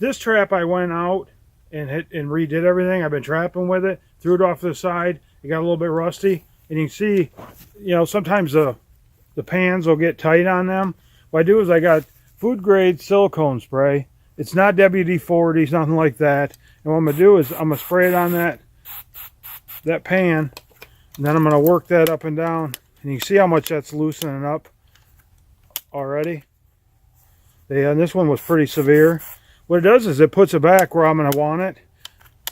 This trap I went out and hit and redid everything. I've been trapping with it, threw it off to the side. It got a little bit rusty, and you can see, you know, sometimes the pans will get tight on them. What I do is I got food grade silicone spray. It's not WD-40, it's nothing like that. And what I'm gonna do is I'm gonna spray it on that pan, and then I'm gonna work that up and down. And you can see how much that's loosening up already. And this one was pretty severe. What it does is it puts it back where I'm going to want it,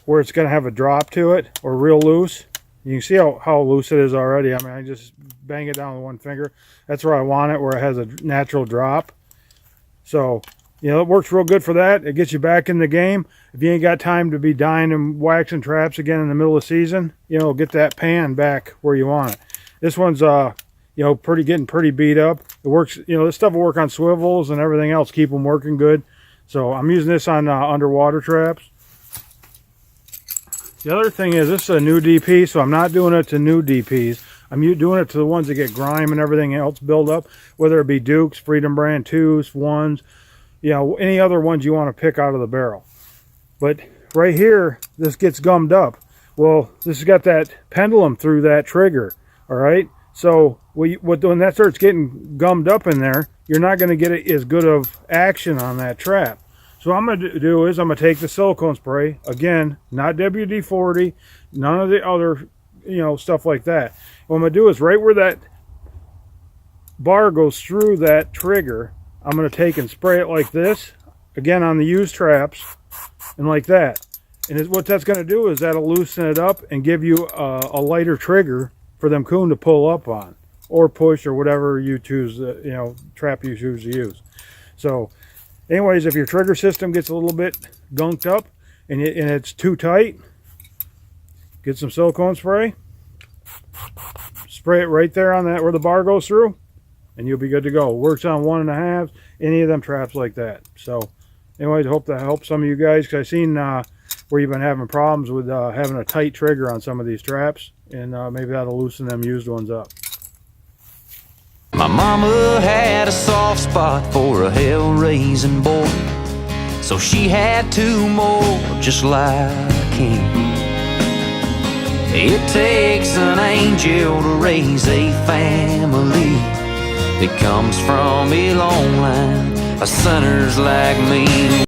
where it's going to have a drop to it, or real loose. You can see how loose it is already. I mean, I just bang it down with one finger. That's where I want it, where it has a natural drop. So, you know, it works real good for that. It gets you back in the game. If you ain't got time to be dying and waxing traps again in the middle of the season, you know, get that pan back where you want it. This one's, you know, getting pretty beat up. It works, you know, this stuff will work on swivels and everything else, keep them working good. So I'm using this on underwater traps. The other thing is, this is a new DP, so I'm not doing it to new DPs. I'm doing it to the ones that get grime and everything else build up, whether it be Dukes, Freedom Brand 2s, 1s, you know, any other ones you want to pick out of the barrel. But right here, this gets gummed up. Well, this has got that pendulum through that trigger, all right? So when that starts getting gummed up in there, you're not going to get as good of action on that trap. So what I'm going to do is I'm going to take the silicone spray, again, not WD-40, none of the other, you know, stuff like that. What I'm going to do is right where that bar goes through that trigger, I'm going to take and spray it like this, again on the used traps, and like that. And what that's going to do is that'll loosen it up and give you a lighter trigger for them coon to pull up on, or push, or whatever you choose, you know, trap you choose to use. So anyways, if your trigger system gets a little bit gunked up and it's too tight, get some silicone spray, spray it right there on that where the bar goes through, and you'll be good to go. It works on 1.5, any of them traps like that. So anyways, I hope that helps some of you guys, because I've seen where you've been having problems with having a tight trigger on some of these traps, and maybe that'll loosen them used ones up. My mama had a soft spot for a hell-raising boy, so she had 2 more just like him. It takes an angel to raise a family that comes from a long line of sinners like me.